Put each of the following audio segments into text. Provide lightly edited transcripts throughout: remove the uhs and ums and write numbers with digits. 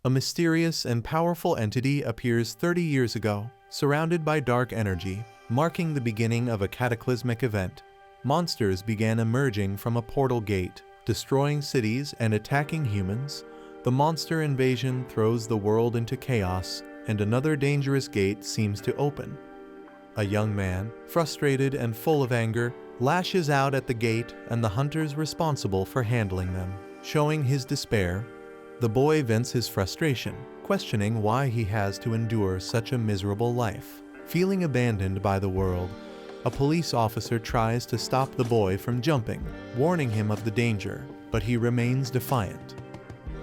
A mysterious and powerful entity appears 30 years ago, surrounded by dark energy, marking the beginning of a cataclysmic event. Monsters began emerging from a portal gate, destroying cities and attacking humans. The monster invasion throws the world into chaos, and another dangerous gate seems to open. A young man, frustrated and full of anger, lashes out at the gate and the hunters responsible for handling them. Showing his despair, the boy vents his frustration, questioning why he has to endure such a miserable life. Feeling abandoned by the world, a police officer tries to stop the boy from jumping, warning him of the danger, but he remains defiant.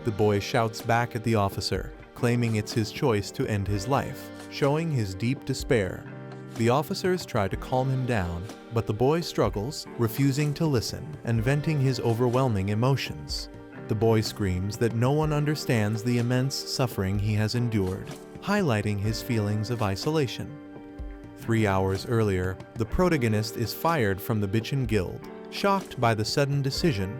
The boy shouts back at the officer, claiming it's his choice to end his life, showing his deep despair. The officers try to calm him down, but the boy struggles, refusing to listen and venting his overwhelming emotions. The boy screams that no one understands the immense suffering he has endured, highlighting his feelings of isolation. 3 hours earlier, the protagonist is fired from the Bitchin Guild, shocked by the sudden decision.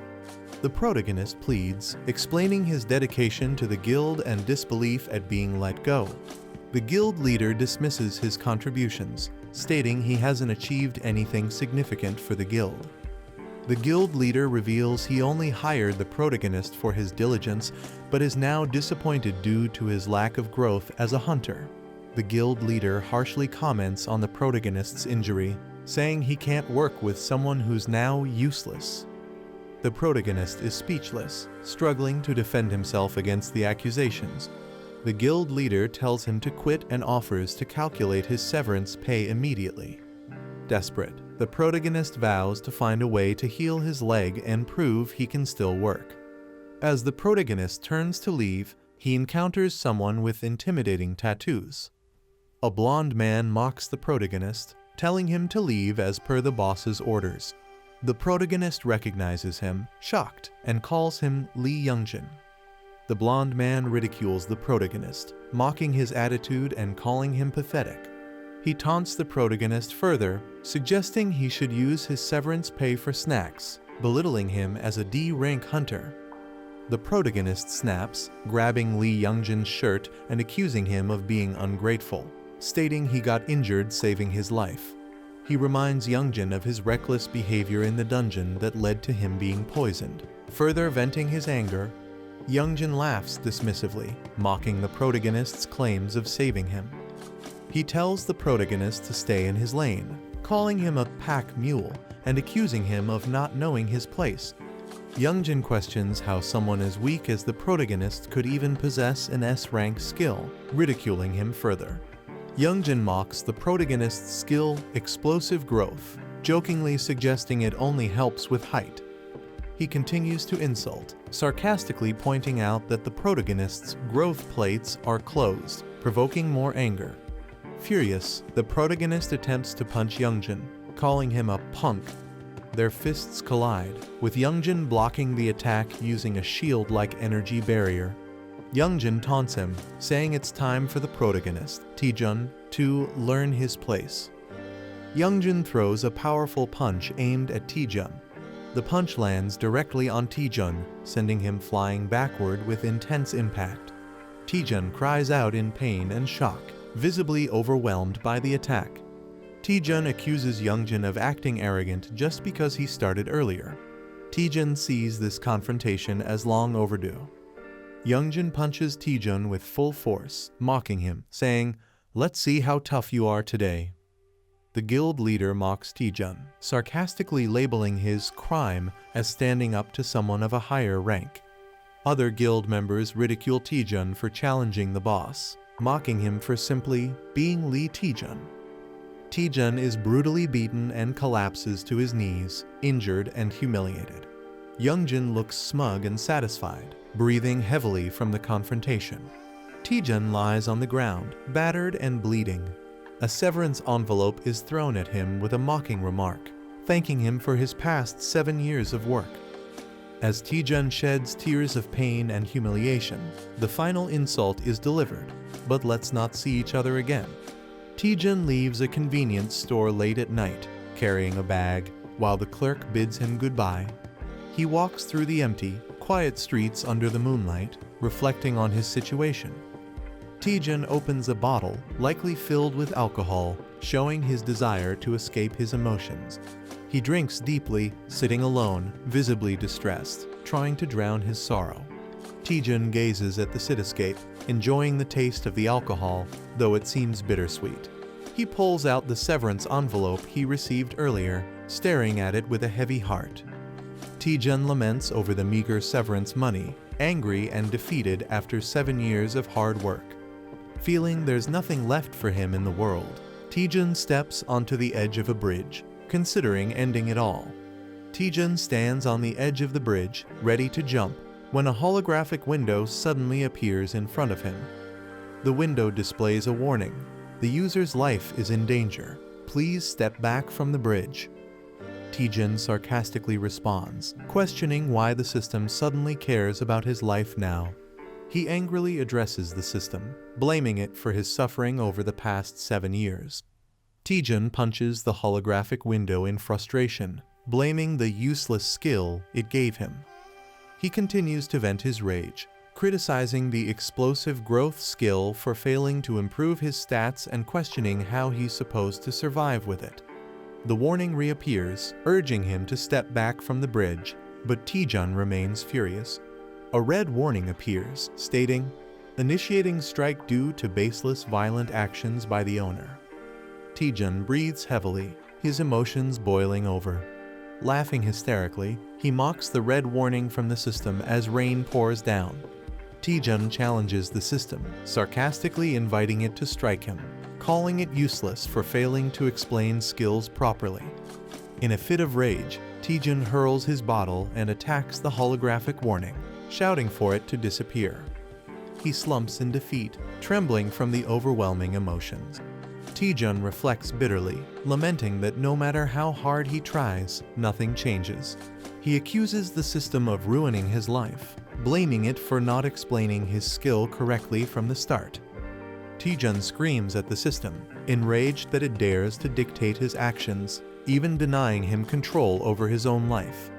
The protagonist pleads, explaining his dedication to the guild and disbelief at being let go. The guild leader dismisses his contributions, stating he hasn't achieved anything significant for the guild. The guild leader reveals he only hired the protagonist for his diligence, but is now disappointed due to his lack of growth as a hunter. The guild leader harshly comments on the protagonist's injury, saying he can't work with someone who's now useless. The protagonist is speechless, struggling to defend himself against the accusations. The guild leader tells him to quit and offers to calculate his severance pay immediately. Desperate, the protagonist vows to find a way to heal his leg and prove he can still work. As the protagonist turns to leave, he encounters someone with intimidating tattoos. A blonde man mocks the protagonist, telling him to leave as per the boss's orders. The protagonist recognizes him, shocked, and calls him Lee Youngjin. The blonde man ridicules the protagonist, mocking his attitude and calling him pathetic. He taunts the protagonist further, suggesting he should use his severance pay for snacks, belittling him as a D-rank hunter. The protagonist snaps, grabbing Lee Youngjin's shirt and accusing him of being ungrateful, stating he got injured saving his life. He reminds Youngjin of his reckless behavior in the dungeon that led to him being poisoned. Further venting his anger, Youngjin laughs dismissively, mocking the protagonist's claims of saving him. He tells the protagonist to stay in his lane, calling him a pack mule and accusing him of not knowing his place. Youngjin questions how someone as weak as the protagonist could even possess an S-rank skill, ridiculing him further. Youngjin mocks the protagonist's skill, explosive growth, jokingly suggesting it only helps with height. He continues to insult, sarcastically pointing out that the protagonist's growth plates are closed, provoking more anger. Furious, the protagonist attempts to punch Youngjin, calling him a punk. Their fists collide, with Youngjin blocking the attack using a shield-like energy barrier. Youngjin taunts him, saying it's time for the protagonist, Taejun, to learn his place. Youngjin throws a powerful punch aimed at Taejun. The punch lands directly on Taejun, sending him flying backward with intense impact. Taejun cries out in pain and shock, visibly overwhelmed by the attack. Taejun accuses Youngjin of acting arrogant just because he started earlier. Taejun sees this confrontation as long overdue. Youngjin punches Taejun with full force, mocking him, saying, "Let's see how tough you are today." The guild leader mocks Taejun, sarcastically labeling his crime as standing up to someone of a higher rank. Other guild members ridicule Taejun for challenging the boss, mocking him for simply being Lee Taejun. Taejun is brutally beaten and collapses to his knees, injured and humiliated. Youngjin looks smug and satisfied, breathing heavily from the confrontation. Taejun lies on the ground, battered and bleeding. A severance envelope is thrown at him with a mocking remark, thanking him for his past 7 years of work. As Taejun sheds tears of pain and humiliation, the final insult is delivered, but let's not see each other again. Taejun leaves a convenience store late at night, carrying a bag, while the clerk bids him goodbye. He walks through the empty, quiet streets under the moonlight, reflecting on his situation. Taejun opens a bottle, likely filled with alcohol, showing his desire to escape his emotions. He drinks deeply, sitting alone, visibly distressed, trying to drown his sorrow. Taejun gazes at the cityscape, enjoying the taste of the alcohol, though it seems bittersweet. He pulls out the severance envelope he received earlier, staring at it with a heavy heart. Taejun laments over the meager severance money, angry and defeated after 7 years of hard work. Feeling there's nothing left for him in the world, Taejun steps onto the edge of a bridge, considering ending it all. Taejun stands on the edge of the bridge, ready to jump, when a holographic window suddenly appears in front of him. The window displays a warning. The user's life is in danger. Please step back from the bridge. Taejun sarcastically responds, questioning why the system suddenly cares about his life now. He angrily addresses the system, blaming it for his suffering over the past 7 years. Taejun punches the holographic window in frustration, blaming the useless skill it gave him. He continues to vent his rage, criticizing the explosive growth skill for failing to improve his stats and questioning how he's supposed to survive with it. The warning reappears, urging him to step back from the bridge, but Taejun remains furious. A red warning appears, stating, "Initiating strike due to baseless violent actions by the owner." Taejun breathes heavily, his emotions boiling over. Laughing hysterically, he mocks the red warning from the system as rain pours down. Taejun challenges the system, sarcastically inviting it to strike him, calling it useless for failing to explain skills properly. In a fit of rage, Taejun hurls his bottle and attacks the holographic warning, shouting for it to disappear. He slumps in defeat, trembling from the overwhelming emotions. Taejun reflects bitterly, lamenting that no matter how hard he tries, nothing changes. He accuses the system of ruining his life, blaming it for not explaining his skill correctly from the start. Taejun screams at the system, enraged that it dares to dictate his actions, even denying him control over his own life.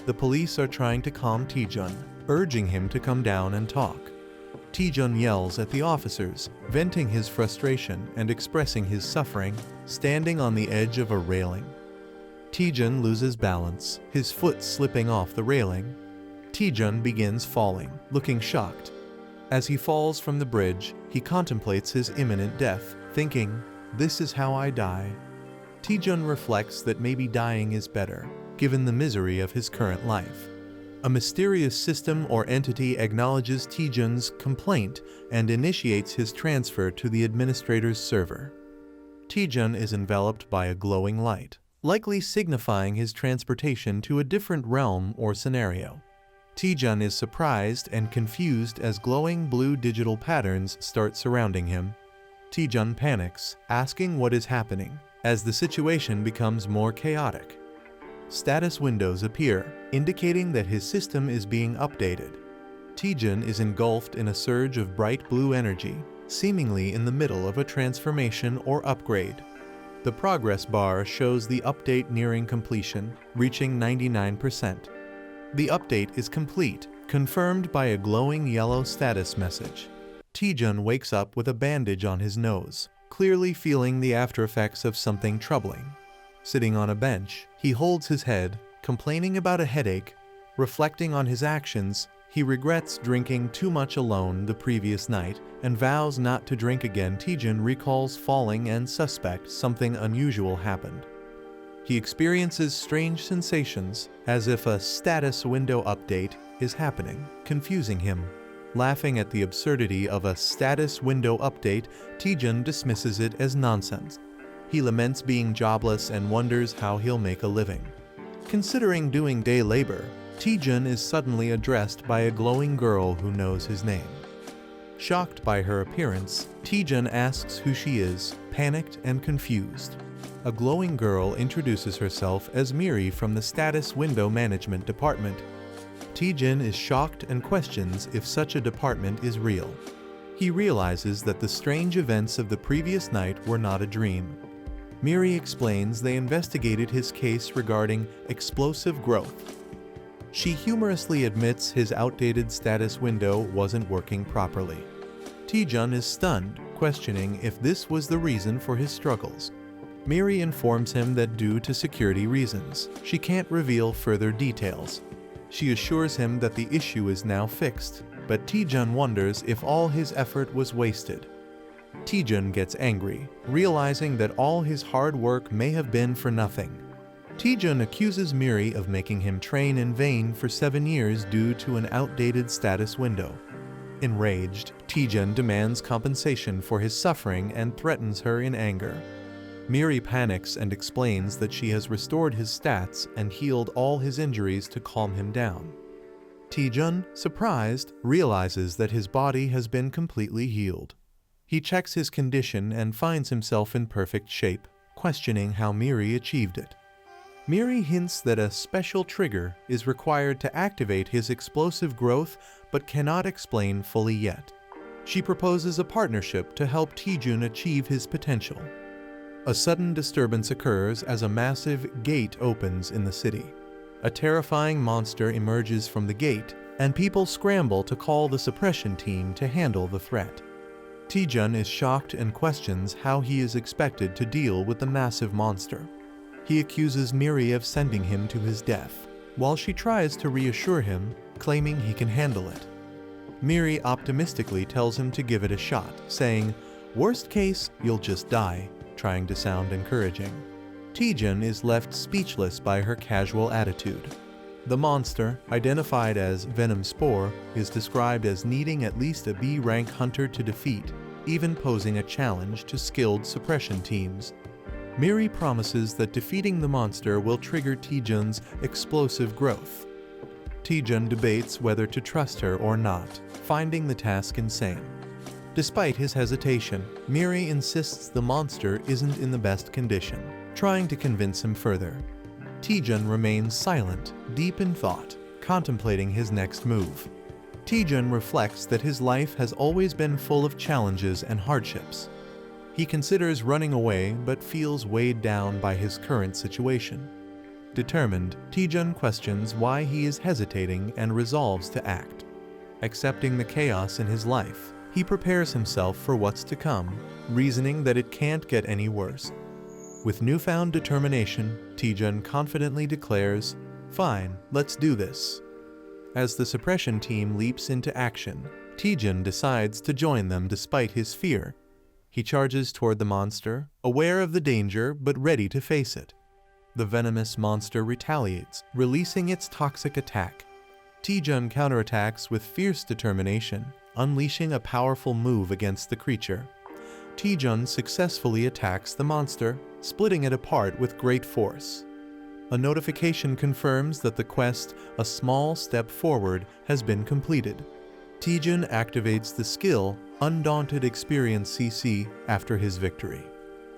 The police are trying to calm Taejun, urging him to come down and talk. Taejun yells at the officers, venting his frustration and expressing his suffering, standing on the edge of a railing. Taejun loses balance, his foot slipping off the railing. Taejun begins falling, looking shocked. As he falls from the bridge, he contemplates his imminent death, thinking, "This is how I die." Taejun reflects that maybe dying is better, given the misery of his current life. A mysterious system or entity acknowledges Taejun's complaint and initiates his transfer to the administrator's server. Taejun is enveloped by a glowing light, likely signifying his transportation to a different realm or scenario. Taejun is surprised and confused as glowing blue digital patterns start surrounding him. Taejun panics, asking what is happening, as the situation becomes more chaotic. Status windows appear, indicating that his system is being updated. Taejun is engulfed in a surge of bright blue energy, seemingly in the middle of a transformation or upgrade. The progress bar shows the update nearing completion, reaching 99%. The update is complete, confirmed by a glowing yellow status message. Taejun wakes up with a bandage on his nose, clearly feeling the aftereffects of something troubling. Sitting on a bench, he holds his head, complaining about a headache. Reflecting on his actions, he regrets drinking too much alone the previous night and vows not to drink again. Taejun recalls falling and suspects something unusual happened. He experiences strange sensations, as if a status window update is happening, confusing him. Laughing at the absurdity of a status window update, Taejun dismisses it as nonsense. He laments being jobless and wonders how he'll make a living. Considering doing day labor, Taejun is suddenly addressed by a glowing girl who knows his name. Shocked by her appearance, Taejun asks who she is, panicked and confused. A glowing girl introduces herself as Miri from the Status Window Management Department. Taejun is shocked and questions if such a department is real. He realizes that the strange events of the previous night were not a dream. Miri explains they investigated his case regarding explosive growth. She humorously admits his outdated status window wasn't working properly. Taejun is stunned, questioning if this was the reason for his struggles. Miri informs him that due to security reasons, she can't reveal further details. She assures him that the issue is now fixed, but Taejun wonders if all his effort was wasted. Taejun gets angry, realizing that all his hard work may have been for nothing. Taejun accuses Miri of making him train in vain for 7 years due to an outdated status window. Enraged, Taejun demands compensation for his suffering and threatens her in anger. Miri panics and explains that she has restored his stats and healed all his injuries to calm him down. Taejun, surprised, realizes that his body has been completely healed. He checks his condition and finds himself in perfect shape, questioning how Miri achieved it. Miri hints that a special trigger is required to activate his explosive growth but cannot explain fully yet. She proposes a partnership to help Taejun achieve his potential. A sudden disturbance occurs as a massive gate opens in the city. A terrifying monster emerges from the gate, and people scramble to call the suppression team to handle the threat. Taejun is shocked and questions how he is expected to deal with the massive monster. He accuses Miri of sending him to his death, while she tries to reassure him, claiming he can handle it. Miri optimistically tells him to give it a shot, saying, "Worst case, you'll just die," trying to sound encouraging. Taejun is left speechless by her casual attitude. The monster, identified as Venom Spore, is described as needing at least a B-rank hunter to defeat, even posing a challenge to skilled suppression teams. Miri promises that defeating the monster will trigger Taejun's explosive growth. Taejun debates whether to trust her or not, finding the task insane. Despite his hesitation, Miri insists the monster isn't in the best condition, trying to convince him further. Taejun remains silent, deep in thought, contemplating his next move. Taejun reflects that his life has always been full of challenges and hardships. He considers running away but feels weighed down by his current situation. Determined, Taejun questions why he is hesitating and resolves to act. Accepting the chaos in his life, he prepares himself for what's to come, reasoning that it can't get any worse. With newfound determination, Taejun confidently declares, "Fine, let's do this." As the suppression team leaps into action, Taejun decides to join them despite his fear. He charges toward the monster, aware of the danger but ready to face it. The venomous monster retaliates, releasing its toxic attack. Taejun counterattacks with fierce determination, unleashing a powerful move against the creature. Taejun successfully attacks the monster, splitting it apart with great force. A notification confirms that the quest, "A Small Step Forward," has been completed. Taejun activates the skill, Undaunted Experience CC, after his victory.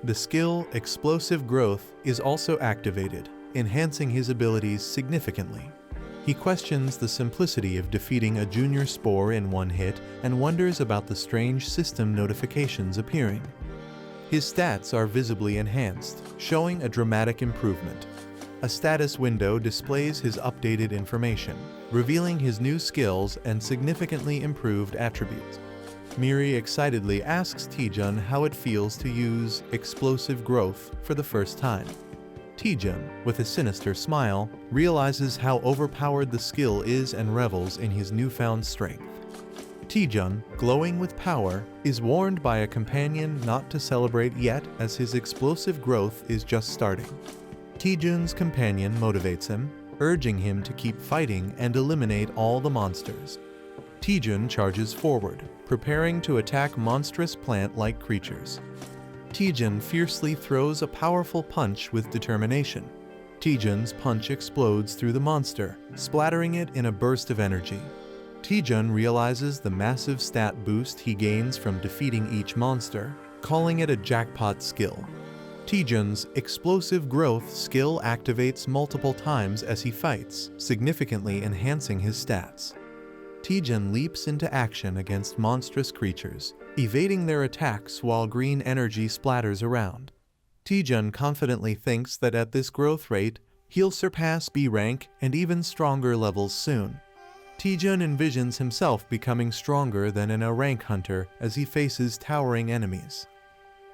The skill, Explosive Growth, is also activated, enhancing his abilities significantly. He questions the simplicity of defeating a junior spore in one hit and wonders about the strange system notifications appearing. His stats are visibly enhanced, showing a dramatic improvement. A status window displays his updated information, revealing his new skills and significantly improved attributes. Miri excitedly asks Taejun how it feels to use Explosive Growth for the first time. Taejun, with a sinister smile, realizes how overpowered the skill is and revels in his newfound strength. Taejun, glowing with power, is warned by a companion not to celebrate yet as his explosive growth is just starting. Taejun's companion motivates him, urging him to keep fighting and eliminate all the monsters. Taejun charges forward, preparing to attack monstrous plant-like creatures. Taejun fiercely throws a powerful punch with determination. Taejun's punch explodes through the monster, splattering it in a burst of energy. Taejun realizes the massive stat boost he gains from defeating each monster, calling it a jackpot skill. Taejun's Explosive Growth skill activates multiple times as he fights, significantly enhancing his stats. Taejun leaps into action against monstrous creatures, evading their attacks while green energy splatters around. Taejun confidently thinks that at this growth rate, He'll surpass B rank and even stronger levels soon. Taejun envisions himself becoming stronger than an A rank hunter as he faces towering enemies.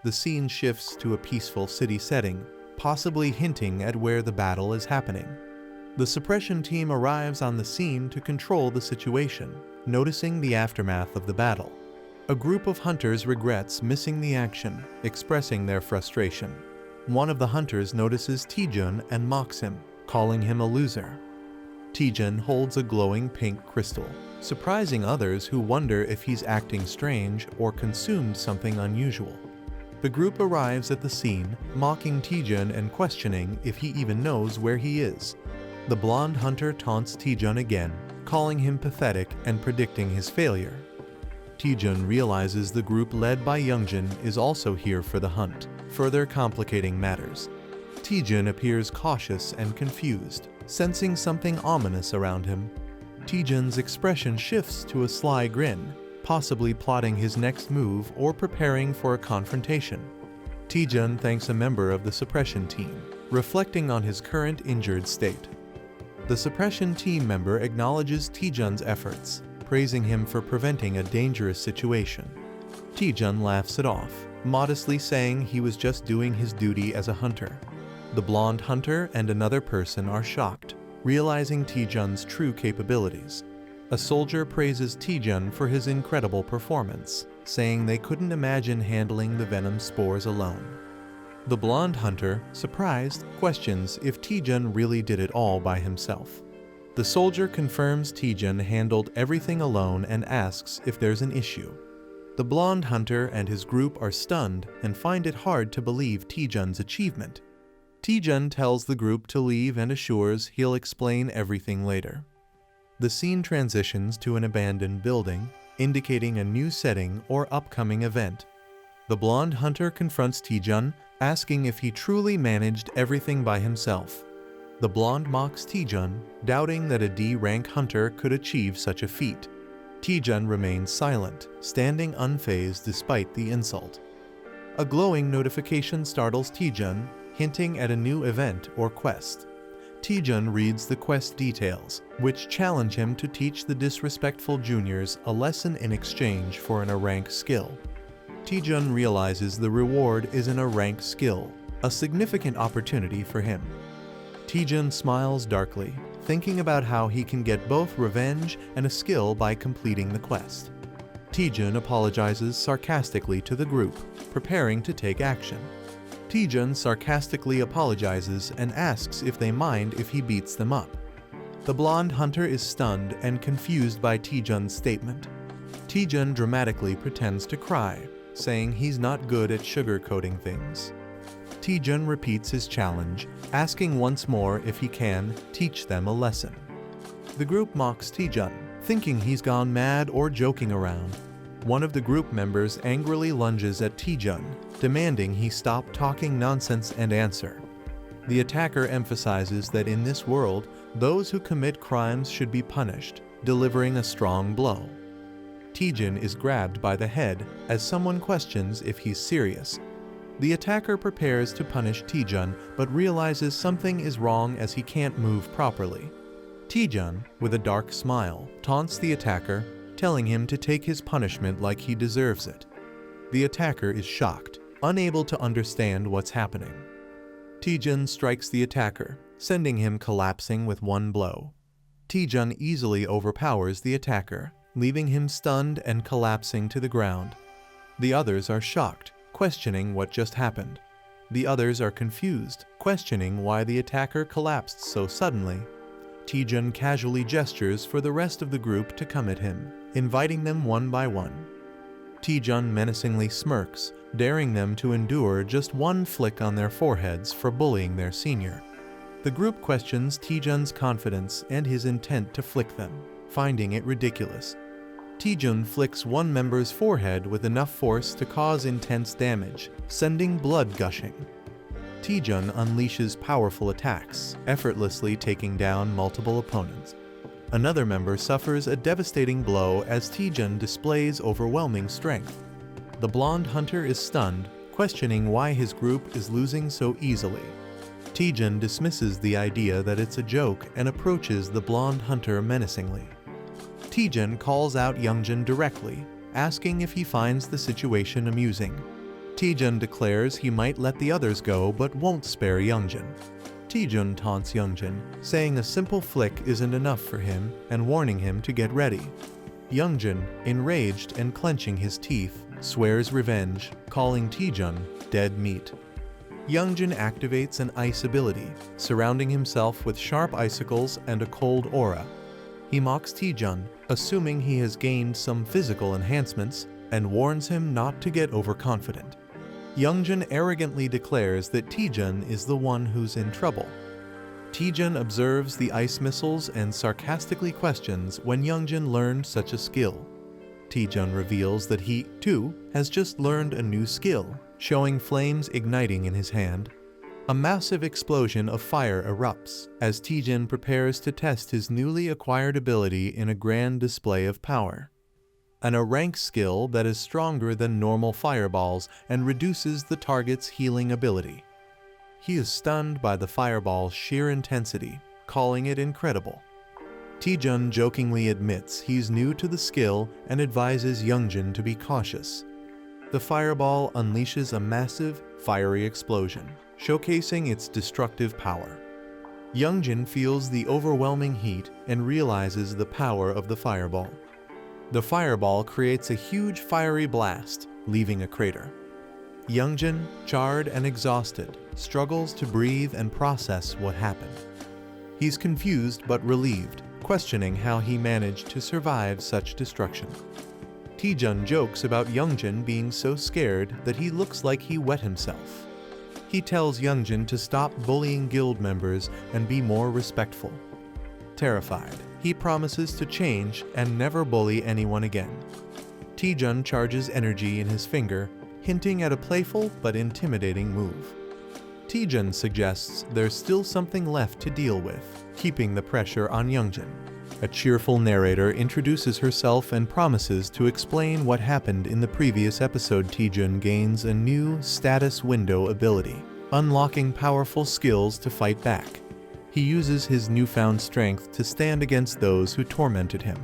The scene shifts to a peaceful city setting, possibly hinting at where the battle is happening. The suppression team arrives on the scene to control the situation, noticing the aftermath of the battle. A group of hunters regrets missing the action, expressing their frustration. One of the hunters notices Taejun and mocks him, calling him a loser. Taejun holds a glowing pink crystal, surprising others who wonder if he's acting strange or consumed something unusual. The group arrives at the scene, mocking Taejun and questioning if he even knows where he is. The blonde hunter taunts Taejun again, calling him pathetic and predicting his failure. Taejun realizes the group led by Youngjin is also here for the hunt, further complicating matters. Taejun appears cautious and confused, sensing something ominous around him. Taejun's expression shifts to a sly grin, possibly plotting his next move or preparing for a confrontation. Taejun thanks a member of the suppression team, reflecting on his current injured state. The suppression team member acknowledges Taejun's efforts, praising him for preventing a dangerous situation. Taejun laughs it off, modestly saying he was just doing his duty as a hunter. The blonde hunter and another person are shocked, realizing Taejun's true capabilities. A soldier praises Taejun for his incredible performance, saying they couldn't imagine handling the venom spores alone. The blonde hunter, surprised, questions if Taejun really did it all by himself. The soldier confirms Taejun handled everything alone and asks if there's an issue. The blonde hunter and his group are stunned and find it hard to believe Taejun's achievement. Taejun tells the group to leave and assures he'll explain everything later. The scene transitions to an abandoned building, indicating a new setting or upcoming event. The blonde hunter confronts Taejun, asking if he truly managed everything by himself. The blonde mocks Taejun, doubting that a D-rank hunter could achieve such a feat. Taejun remains silent, standing unfazed despite the insult. A glowing notification startles Taejun, hinting at a new event or quest. Taejun reads the quest details, which challenge him to teach the disrespectful juniors a lesson in exchange for an A-rank skill. Taejun realizes the reward is an A-rank skill, a significant opportunity for him. Taejun smiles darkly, thinking about how he can get both revenge and a skill by completing the quest. Taejun apologizes sarcastically to the group, preparing to take action. Taejun sarcastically apologizes and asks if they mind if he beats them up. The blonde hunter is stunned and confused by Taejun's statement. Taejun dramatically pretends to cry, saying he's not good at sugarcoating things. Taejun repeats his challenge, asking once more if he can teach them a lesson. The group mocks Taejun, thinking he's gone mad or joking around. One of the group members angrily lunges at Taejun, demanding he stop talking nonsense and answer. The attacker emphasizes that in this world, those who commit crimes should be punished, delivering a strong blow. Taejun is grabbed by the head as someone questions if he's serious. The attacker prepares to punish Taejun but realizes something is wrong as he can't move properly. Taejun, with a dark smile, taunts the attacker, telling him to take his punishment like he deserves it. The attacker is shocked, unable to understand what's happening. Taejun strikes the attacker, sending him collapsing with one blow. Taejun easily overpowers the attacker, leaving him stunned and collapsing to the ground. The others are shocked, questioning what just happened. The others are confused, questioning why the attacker collapsed so suddenly. Taejun casually gestures for the rest of the group to come at him, inviting them one by one. Taejun menacingly smirks, daring them to endure just one flick on their foreheads for bullying their senior. The group questions Taejun's confidence and his intent to flick them, finding it ridiculous. Taejun flicks one member's forehead with enough force to cause intense damage, sending blood gushing. Taejun unleashes powerful attacks, effortlessly taking down multiple opponents. Another member suffers a devastating blow as Taejun displays overwhelming strength. The blonde hunter is stunned, questioning why his group is losing so easily. Taejun dismisses the idea that it's a joke and approaches the blonde hunter menacingly. Taejun calls out Youngjin directly, asking if he finds the situation amusing. Taejun declares he might let the others go but won't spare Youngjin. Taejun taunts Youngjin, saying a simple flick isn't enough for him and warning him to get ready. Youngjin, enraged and clenching his teeth, swears revenge, calling Taejun dead meat. Youngjin activates an ice ability, surrounding himself with sharp icicles and a cold aura. He mocks Taejun, assuming he has gained some physical enhancements, and warns him not to get overconfident. Youngjin arrogantly declares that Taejun is the one who's in trouble. Taejun observes the ice missiles and sarcastically questions when Youngjin learned such a skill. Taejun reveals that he, too, has just learned a new skill, showing flames igniting in his hand. A massive explosion of fire erupts as Taejun prepares to test his newly acquired ability in a grand display of power. A rank skill that is stronger than normal fireballs and reduces the target's healing ability. He is stunned by the fireball's sheer intensity, calling it incredible. Taejun jokingly admits he's new to the skill and advises Youngjin to be cautious. The fireball unleashes a massive, fiery explosion, showcasing its destructive power. Youngjin feels the overwhelming heat and realizes the power of the fireball. The fireball creates a huge fiery blast, leaving a crater. Youngjin, charred and exhausted, struggles to breathe and process what happened. He's confused but relieved, questioning how he managed to survive such destruction. Taejun jokes about Youngjin being so scared that he looks like he wet himself. He tells Youngjin to stop bullying guild members and be more respectful. Terrified, he promises to change and never bully anyone again. Taejun charges energy in his finger, hinting at a playful but intimidating move. Taejun suggests there's still something left to deal with, keeping the pressure on Youngjin. A cheerful narrator introduces herself and promises to explain what happened in the previous episode. Taejun gains a new status window ability, unlocking powerful skills to fight back. He uses his newfound strength to stand against those who tormented him.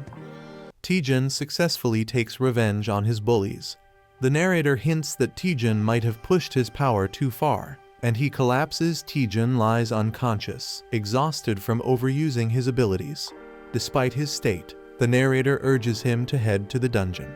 Taejun successfully takes revenge on his bullies. The narrator hints that Taejun might have pushed his power too far, and he collapses. Taejun lies unconscious, exhausted from overusing his abilities. Despite his state, the narrator urges him to head to the dungeon.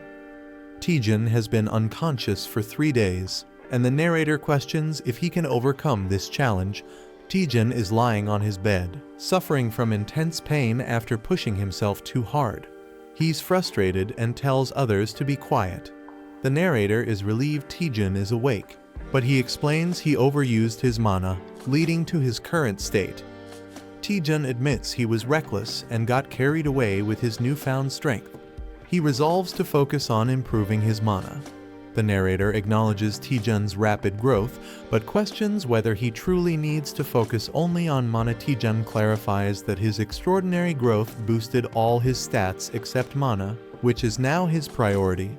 Taejun has been unconscious for 3 days, and the narrator questions if he can overcome this challenge. Taejun is lying on his bed, suffering from intense pain after pushing himself too hard. He's frustrated and tells others to be quiet. The narrator is relieved Taejun is awake, but he explains he overused his mana, leading to his current state. Taejun admits he was reckless and got carried away with his newfound strength. He resolves to focus on improving his mana. The narrator acknowledges Taejun's rapid growth, but questions whether he truly needs to focus only on mana. Taejun clarifies that his extraordinary growth boosted all his stats except mana, which is now his priority.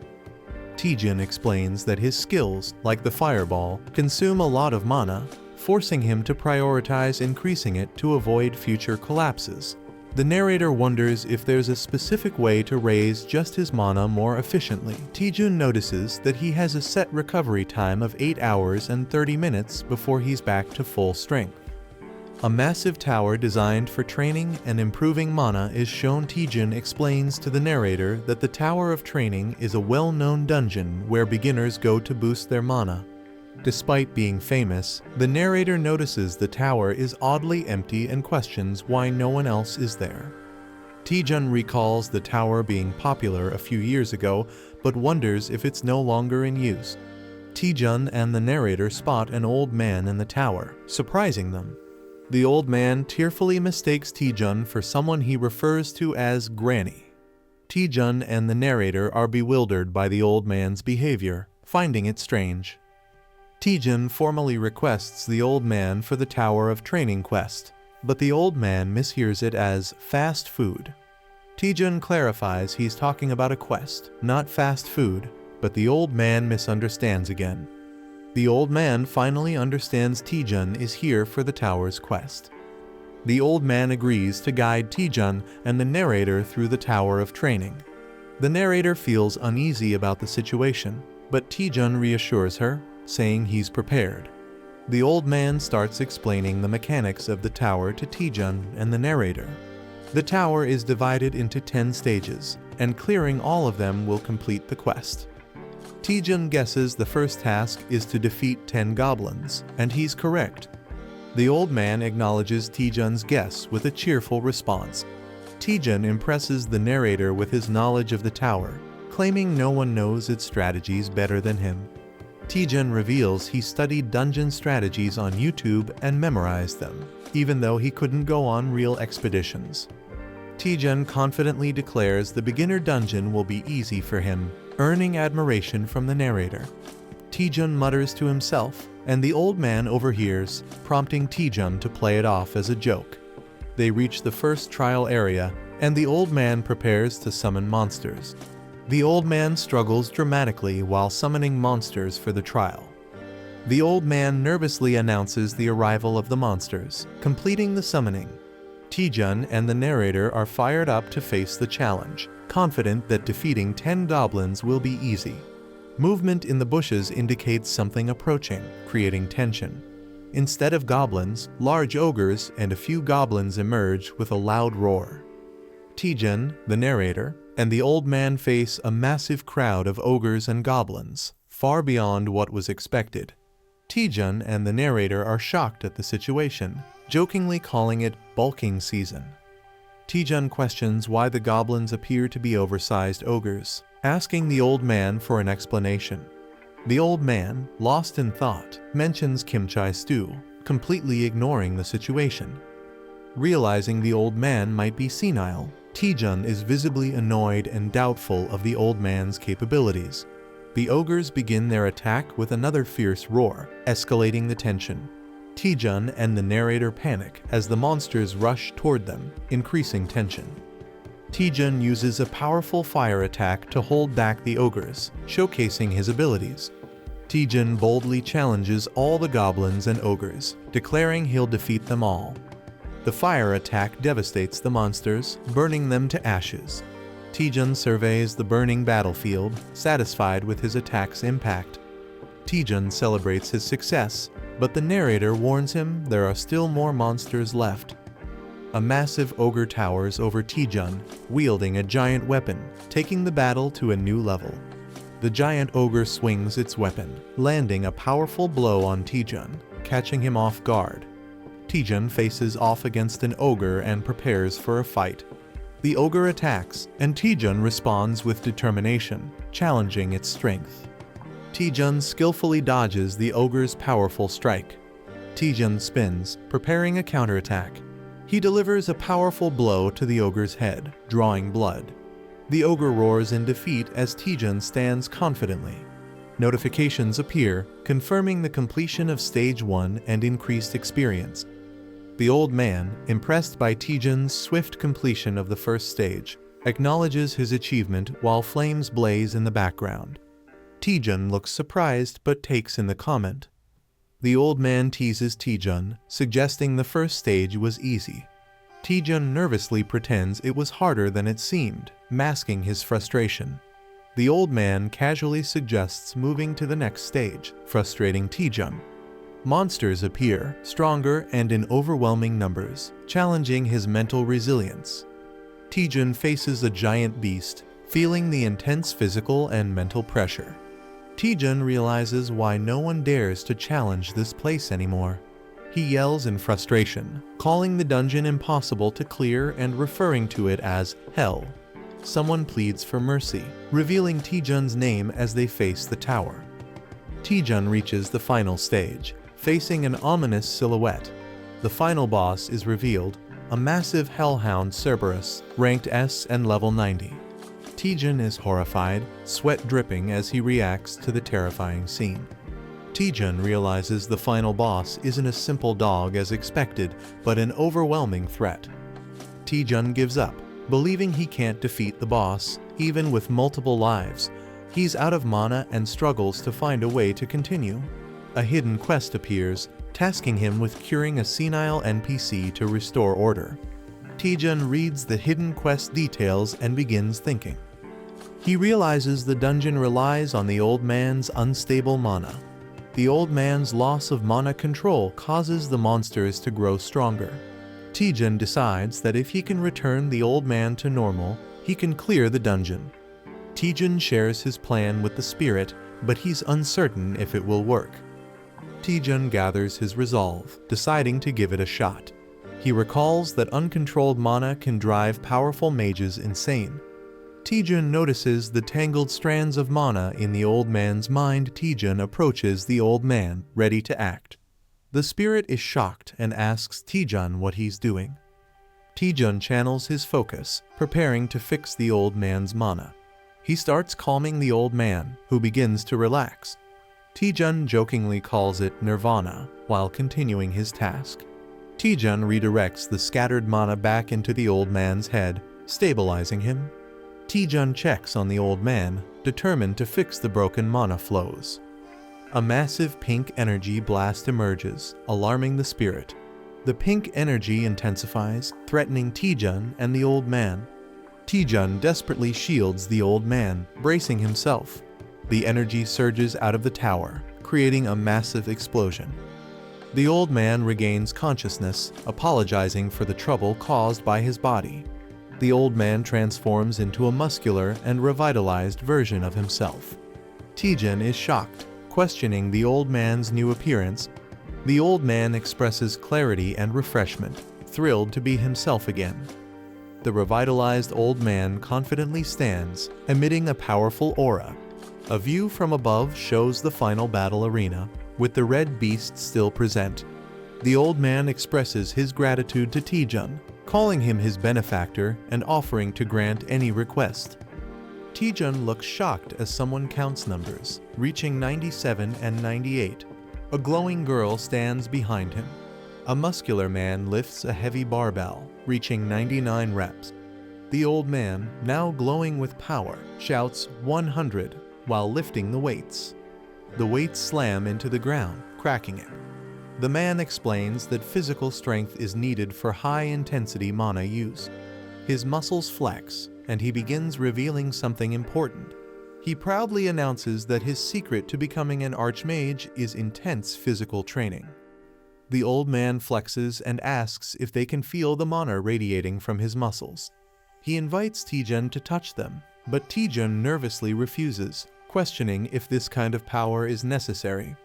Taejun explains that his skills, like the fireball, consume a lot of mana, forcing him to prioritize increasing it to avoid future collapses. The narrator wonders if there's a specific way to raise just his mana more efficiently. Taejun notices that he has a set recovery time of 8 hours and 30 minutes before he's back to full strength. A massive tower designed for training and improving mana is shown. Taejun explains to the narrator that the Tower of Training is a well-known dungeon where beginners go to boost their mana. Despite being famous, the narrator notices the tower is oddly empty and questions why no one else is there. Taejun recalls the tower being popular a few years ago, but wonders if it's no longer in use. Taejun and the narrator spot an old man in the tower, surprising them. The old man tearfully mistakes Taejun for someone he refers to as Granny. Taejun and the narrator are bewildered by the old man's behavior, finding it strange. Taejun formally requests the old man for the Tower of Training quest, but the old man mishears it as fast food. Taejun clarifies he's talking about a quest, not fast food, but the old man misunderstands again. The old man finally understands Taejun is here for the tower's quest. The old man agrees to guide Taejun and the narrator through the Tower of Training. The narrator feels uneasy about the situation, but Taejun reassures her, saying he's prepared. The old man starts explaining the mechanics of the tower to Taejun and the narrator. The tower is divided into 10 stages, and clearing all of them will complete the quest. Taejun guesses the first task is to defeat 10 goblins, and he's correct. The old man acknowledges Taejun's guess with a cheerful response. Taejun impresses the narrator with his knowledge of the tower, claiming no one knows its strategies better than him. Taejun reveals he studied dungeon strategies on YouTube and memorized them, even though he couldn't go on real expeditions. Taejun confidently declares the beginner dungeon will be easy for him, earning admiration from the narrator. Taejun mutters to himself, and the old man overhears, prompting Taejun to play it off as a joke. They reach the first trial area, and the old man prepares to summon monsters. The old man struggles dramatically while summoning monsters for the trial. The old man nervously announces the arrival of the monsters, completing the summoning. Taejun and the narrator are fired up to face the challenge, confident that defeating 10 goblins will be easy. Movement in the bushes indicates something approaching, creating tension. Instead of goblins, large ogres and a few goblins emerge with a loud roar. Taejun, the narrator, and the old man face a massive crowd of ogres and goblins, far beyond what was expected. Taejun and the narrator are shocked at the situation, jokingly calling it bulking season. Taejun questions why the goblins appear to be oversized ogres, asking the old man for an explanation. The old man, lost in thought, mentions kimchi stew, completely ignoring the situation. Realizing the old man might be senile, Taejun is visibly annoyed and doubtful of the old man's capabilities. The ogres begin their attack with another fierce roar, escalating the tension. Taejun and the narrator panic as the monsters rush toward them, increasing tension. Taejun uses a powerful fire attack to hold back the ogres, showcasing his abilities. Taejun boldly challenges all the goblins and ogres, declaring he'll defeat them all. The fire attack devastates the monsters, burning them to ashes. Taejun surveys the burning battlefield, satisfied with his attack's impact. Taejun celebrates his success, but the narrator warns him there are still more monsters left. A massive ogre towers over Taejun, wielding a giant weapon, taking the battle to a new level. The giant ogre swings its weapon, landing a powerful blow on Taejun, catching him off guard. Taejun faces off against an ogre and prepares for a fight. The ogre attacks, and Taejun responds with determination, challenging its strength. Taejun skillfully dodges the ogre's powerful strike. Taejun spins, preparing a counterattack. He delivers a powerful blow to the ogre's head, drawing blood. The ogre roars in defeat as Taejun stands confidently. Notifications appear, confirming the completion of Stage 1 and increased experience. The old man, impressed by Taejun's swift completion of the first stage, acknowledges his achievement while flames blaze in the background. Taejun looks surprised but takes in the comment. The old man teases Taejun, suggesting the first stage was easy. Taejun nervously pretends it was harder than it seemed, masking his frustration. The old man casually suggests moving to the next stage, frustrating Taejun. Monsters appear, stronger and in overwhelming numbers, challenging his mental resilience. Taejun faces a giant beast, feeling the intense physical and mental pressure. Taejun realizes why no one dares to challenge this place anymore. He yells in frustration, calling the dungeon impossible to clear and referring to it as hell. Someone pleads for mercy, revealing Taejun's name as they face the tower. Taejun reaches the final stage, facing an ominous silhouette. The final boss is revealed, a massive hellhound Cerberus, ranked S and level 90. Taejun is horrified, sweat dripping as he reacts to the terrifying scene. Taejun realizes the final boss isn't a simple dog as expected, but an overwhelming threat. Taejun gives up, believing he can't defeat the boss, even with multiple lives. He's out of mana and struggles to find a way to continue. A hidden quest appears, tasking him with curing a senile NPC to restore order. Taejun reads the hidden quest details and begins thinking. He realizes the dungeon relies on the old man's unstable mana. The old man's loss of mana control causes the monsters to grow stronger. Taejun decides that if he can return the old man to normal, he can clear the dungeon. Taejun shares his plan with the spirit, but he's uncertain if it will work. Taejun gathers his resolve, deciding to give it a shot. He recalls that uncontrolled mana can drive powerful mages insane. Taejun notices the tangled strands of mana in the old man's mind. Taejun approaches the old man, ready to act. The spirit is shocked and asks Taejun what he's doing. Taejun channels his focus, preparing to fix the old man's mana. He starts calming the old man, who begins to relax. Taejun jokingly calls it nirvana, while continuing his task. Taejun redirects the scattered mana back into the old man's head, stabilizing him. Taejun checks on the old man, determined to fix the broken mana flows. A massive pink energy blast emerges, alarming the spirit. The pink energy intensifies, threatening Taejun and the old man. Taejun desperately shields the old man, bracing himself. The energy surges out of the tower, creating a massive explosion. The old man regains consciousness, apologizing for the trouble caused by his body. The old man transforms into a muscular and revitalized version of himself. Taejun is shocked, questioning the old man's new appearance. The old man expresses clarity and refreshment, thrilled to be himself again. The revitalized old man confidently stands, emitting a powerful aura. A view from above shows the final battle arena, with the red beast still present. The old man expresses his gratitude to Taejun, calling him his benefactor and offering to grant any request. Taejun looks shocked as someone counts numbers, reaching 97 and 98. A glowing girl stands behind him. A muscular man lifts a heavy barbell, reaching 99 reps. The old man, now glowing with power, shouts 100 while lifting the weights. The weights slam into the ground, cracking it. The man explains that physical strength is needed for high-intensity mana use. His muscles flex, and he begins revealing something important. He proudly announces that his secret to becoming an archmage is intense physical training. The old man flexes and asks if they can feel the mana radiating from his muscles. He invites Taejun to touch them, but Taejun nervously refuses, questioning if this kind of power is necessary.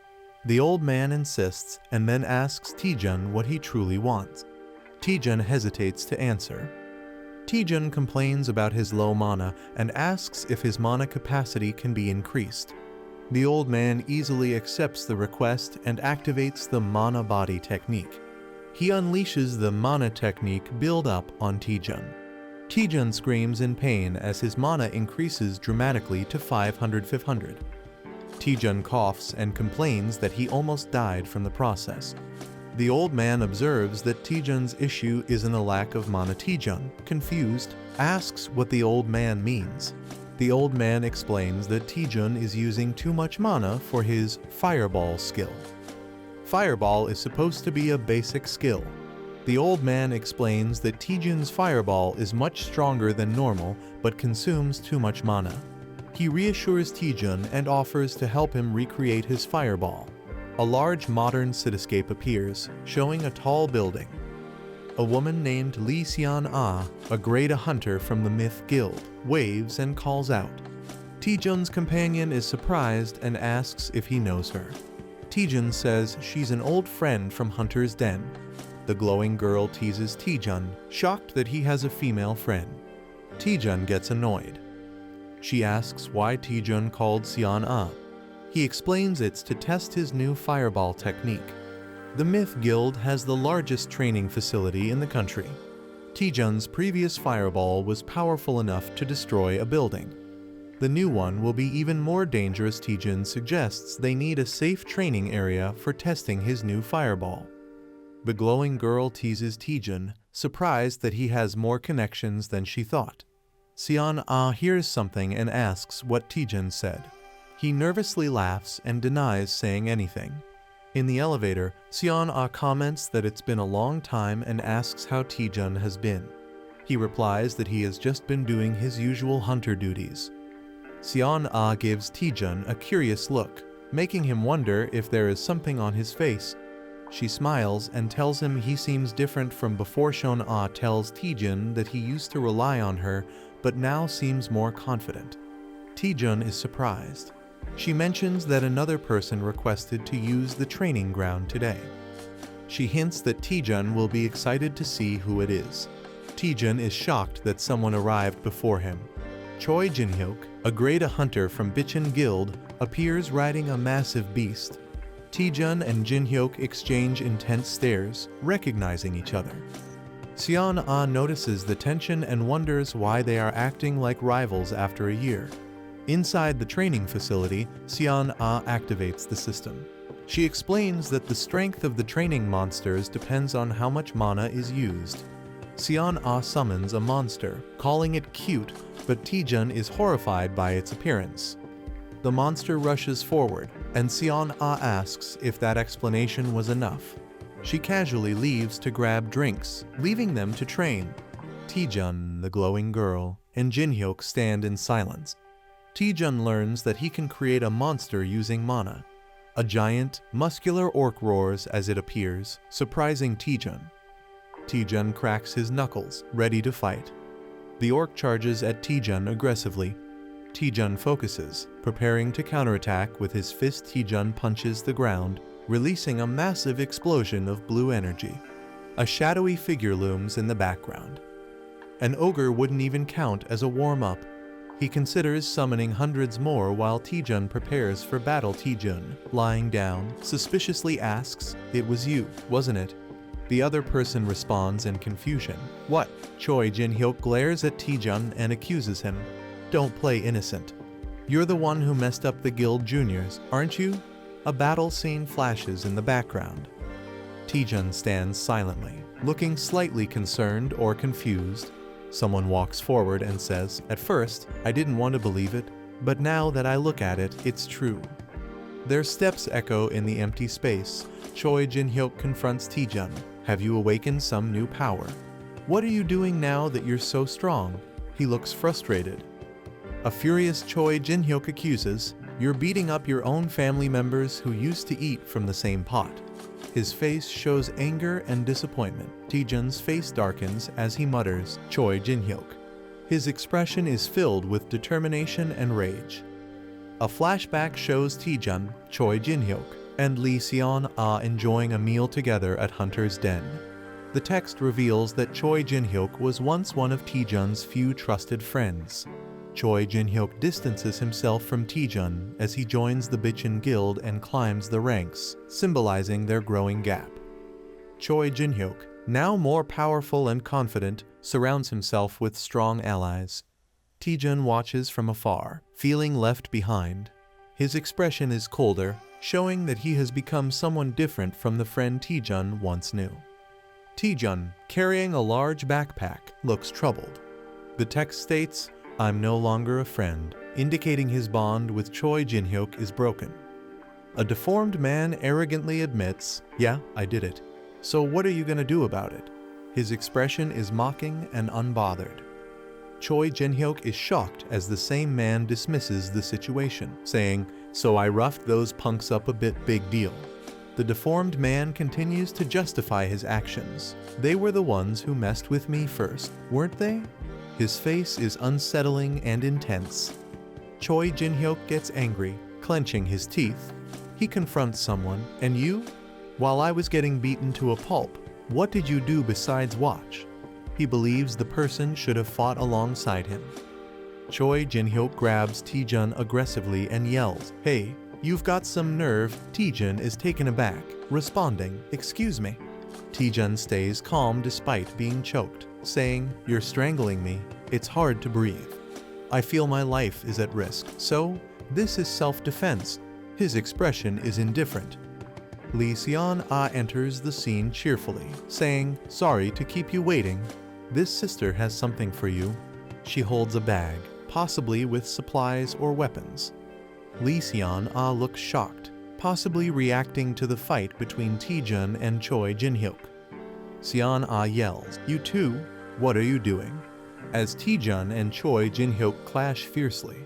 The old man insists and then asks Taejun what he truly wants. Taejun hesitates to answer. Taejun complains about his low mana and asks if his mana capacity can be increased. The old man easily accepts the request and activates the mana body technique. He unleashes the mana technique build-up on Taejun. Taejun screams in pain as his mana increases dramatically to 500. Taejun coughs and complains that he almost died from the process. The old man observes that Taejun's issue isn't a lack of mana. Taejun, confused, asks what the old man means. The old man explains that Taejun is using too much mana for his Fireball skill. Fireball is supposed to be a basic skill. The old man explains that Taejun's Fireball is much stronger than normal but consumes too much mana. He reassures Taejun and offers to help him recreate his Fireball. A large modern cityscape appears, showing a tall building. A woman named Lee Seon-ah, a grade hunter from the Myth Guild, waves and calls out. Taejun's companion is surprised and asks if he knows her. Taejun says she's an old friend from Hunter's Den. The glowing girl teases Taejun, shocked that he has a female friend. Taejun gets annoyed. She asks why Taejun called Seon-ah. He explains it's to test his new Fireball technique. The Myth Guild has the largest training facility in the country. Taejun's previous Fireball was powerful enough to destroy a building. The new one will be even more dangerous. Taejun suggests they need a safe training area for testing his new Fireball. The glowing girl teases Taejun, surprised that he has more connections than she thought. Seon-ah hears something and asks what Taejun said. He nervously laughs and denies saying anything. In the elevator, Seon-ah comments that it's been a long time and asks how Taejun has been. He replies that he has just been doing his usual hunter duties. Seon-ah gives Taejun a curious look, making him wonder if there is something on his face. She smiles and tells him he seems different from before. Seon-ah tells Taejun that he used to rely on her, but now seems more confident. Taejun is surprised. She mentions that another person requested to use the training ground today. She hints that Taejun will be excited to see who it is. Taejun is shocked that someone arrived before him. Choi Jin-hyuk, a grade A hunter from Betrayal Guild, appears riding a massive beast. Taejun and Jin-hyuk exchange intense stares, recognizing each other. Seon-ah notices the tension and wonders why they are acting like rivals after a year. Inside the training facility, Seon-ah activates the system. She explains that the strength of the training monsters depends on how much mana is used. Seon-ah summons a monster, calling it cute, but Taejun is horrified by its appearance. The monster rushes forward, and Seon-ah asks if that explanation was enough. She casually leaves to grab drinks, leaving them to train. Taejun, the glowing girl, and Jin-hyuk stand in silence. Taejun learns that he can create a monster using mana. A giant, muscular orc roars as it appears, surprising Taejun. Taejun cracks his knuckles, ready to fight. The orc charges at Taejun aggressively. Taejun focuses, preparing to counterattack with his fist. Taejun punches the ground, releasing a massive explosion of blue energy. A shadowy figure looms in the background. An ogre wouldn't even count as a warm-up. He considers summoning hundreds more while Taejun prepares for battle. Taejun, lying down, suspiciously asks, "It was you, wasn't it?" The other person responds in confusion. "What?" Choi Jin-hyuk glares at Taejun and accuses him. "Don't play innocent. You're the one who messed up the guild juniors, aren't you?" A battle scene flashes in the background. Taejun stands silently, looking slightly concerned or confused. Someone walks forward and says, "At first, I didn't want to believe it, but now that I look at it, it's true." Their steps echo in the empty space. Choi Jin-hyuk confronts Taejun. "Have you awakened some new power? What are you doing now that you're so strong?" He looks frustrated. A furious Choi Jin-hyuk accuses, "You're beating up your own family members who used to eat from the same pot." His face shows anger and disappointment. Taejun's face darkens as he mutters, "Choi Jin-hyuk." His expression is filled with determination and rage. A flashback shows Taejun, Choi Jin-hyuk, and Lee Seon-ah enjoying a meal together at Hunter's Den. The text reveals that Choi Jin-hyuk was once one of Taejun's few trusted friends. Choi Jin-hyuk distances himself from Taejun as he joins the Betrayal Guild and climbs the ranks, symbolizing their growing gap. Choi Jin-hyuk, now more powerful and confident, surrounds himself with strong allies. Taejun watches from afar, feeling left behind. His expression is colder, showing that he has become someone different from the friend Taejun once knew. Taejun, carrying a large backpack, looks troubled. The text states, "I'm no longer a friend," indicating his bond with Choi Jin-hyuk is broken. A deformed man arrogantly admits, "Yeah, I did it. So what are you gonna do about it?" His expression is mocking and unbothered. Choi Jin-hyuk is shocked as the same man dismisses the situation, saying, "So I roughed those punks up a bit, big deal." The deformed man continues to justify his actions. "They were the ones who messed with me first, weren't they?" His face is unsettling and intense. Choi Jin-hyuk gets angry, clenching his teeth. He confronts someone, "And you? While I was getting beaten to a pulp, what did you do besides watch?" He believes the person should have fought alongside him. Choi Jin-hyuk grabs Taejun aggressively and yells, "Hey, you've got some nerve." Taejun is taken aback, responding, "Excuse me." Taejun stays calm despite being choked, saying, "You're strangling me. It's hard to breathe. I feel my life is at risk, so this is self-defense." His expression is indifferent. Lee Seon-ah enters the scene cheerfully, saying, "Sorry to keep you waiting. This sister has something for you." She holds a bag, possibly with supplies or weapons. Lee Seon-ah looks shocked. possibly reacting to the fight between Taejun and Choi Jin-hyuk. Seon-ah yells, "You too? What are you doing?" as Taejun and Choi Jin-hyuk clash fiercely.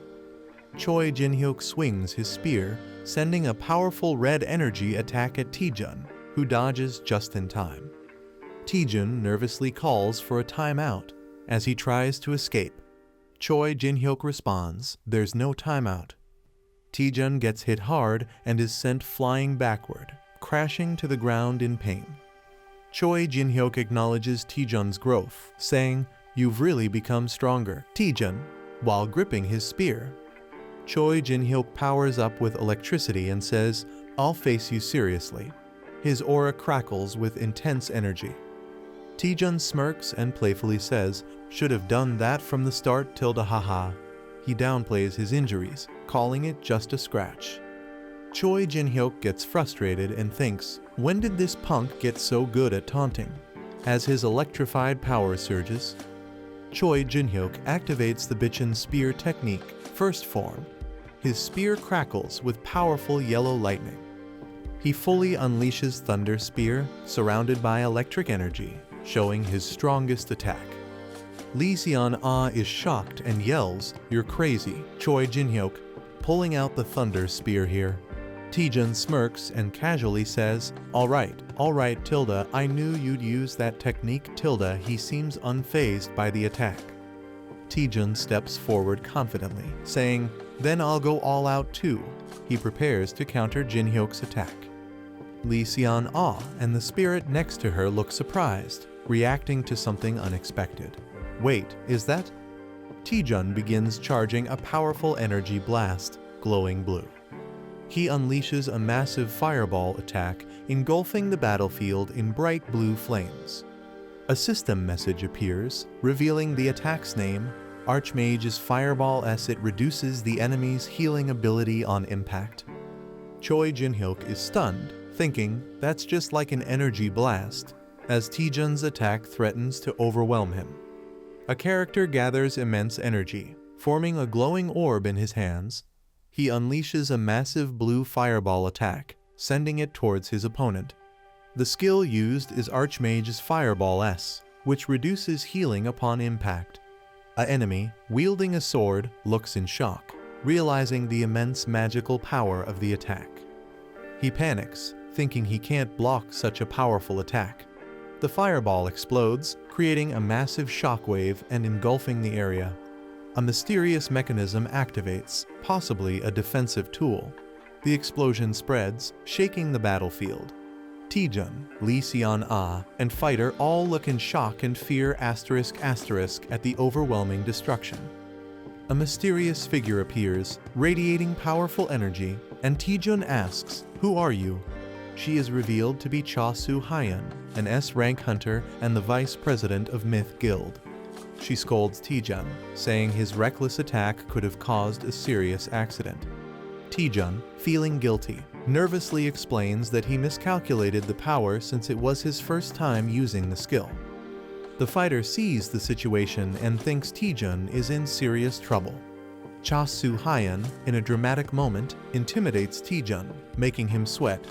Choi Jin-hyuk swings his spear, sending a powerful red energy attack at Taejun, who dodges just in time. Taejun nervously calls for a timeout as he tries to escape. Choi Jin-hyuk responds, "There's no timeout." Taejun gets hit hard and is sent flying backward, crashing to the ground in pain. Choi Jin-hyuk acknowledges Taejun's growth, saying, "You've really become stronger, Taejun," while gripping his spear. Choi Jin-hyuk powers up with electricity and says, "I'll face you seriously." His aura crackles with intense energy. Taejun smirks and playfully says, "Should have done that from the start, tilde haha." He downplays his injuries, calling it just a scratch. Choi Jin-hyuk gets frustrated and thinks, when did this punk get so good at taunting? As his electrified power surges, Choi Jin-hyuk activates the Bitchin spear technique, first form. His spear crackles with powerful yellow lightning. He fully unleashes Thunder Spear, surrounded by electric energy, showing his strongest attack. Lee Seon-ah is shocked and yells, "You're crazy, Choi Jin-hyuk," pulling out the Thunder Spear here. Taejun smirks and casually says, all right, tilde, I knew you'd use that technique, tilde." He seems unfazed by the attack. Taejun steps forward confidently, saying, "Then I'll go all out too." He prepares to counter Jin-hyuk's attack. Lee Seon-ah and the spirit next to her look surprised, reacting to something unexpected. Wait, is that? Taejun begins charging a powerful energy blast, glowing blue. He unleashes a massive fireball attack, engulfing the battlefield in bright blue flames. A system message appears, revealing the attack's name, Archmage's Fireball S. It reduces the enemy's healing ability on impact. Choi Jin-hyuk is stunned, thinking, that's just like an energy blast, as Taejun's attack threatens to overwhelm him. A character gathers immense energy, forming a glowing orb in his hands. He unleashes a massive blue fireball attack, sending it towards his opponent. The skill used is Archmage's Fireball S, which reduces healing upon impact. An enemy, wielding a sword, looks in shock, realizing the immense magical power of the attack. He panics, thinking he can't block such a powerful attack. The fireball explodes, creating a massive shockwave and engulfing the area. A mysterious mechanism activates, possibly a defensive tool. The explosion spreads, shaking the battlefield. Taejun, Lee Seon-ah, and Fighter all look in shock and fear *** at the overwhelming destruction. A mysterious figure appears, radiating powerful energy, and Taejun asks, "Who are you?" She is revealed to be Cha Soo-hyun, an S-rank hunter and the vice president of Myth Guild. She scolds Taejun, saying his reckless attack could have caused a serious accident. Taejun, feeling guilty, nervously explains that he miscalculated the power since it was his first time using the skill. The fighter sees the situation and thinks Taejun is in serious trouble. Cha Soo-hyun, in a dramatic moment, intimidates Taejun, making him sweat.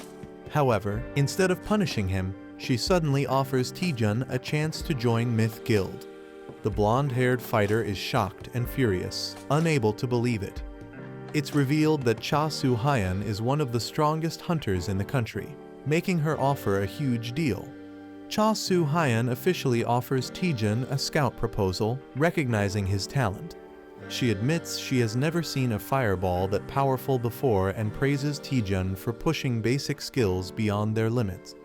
However, instead of punishing him, she suddenly offers Taejun a chance to join Myth Guild. The blonde-haired fighter is shocked and furious, unable to believe it. It's revealed that Cha Soo-hyun is one of the strongest hunters in the country, making her offer a huge deal. Cha Soo-hyun officially offers Taejun a scout proposal, recognizing his talent. She admits she has never seen a fireball that powerful before and praises Taejun for pushing basic skills beyond their limits.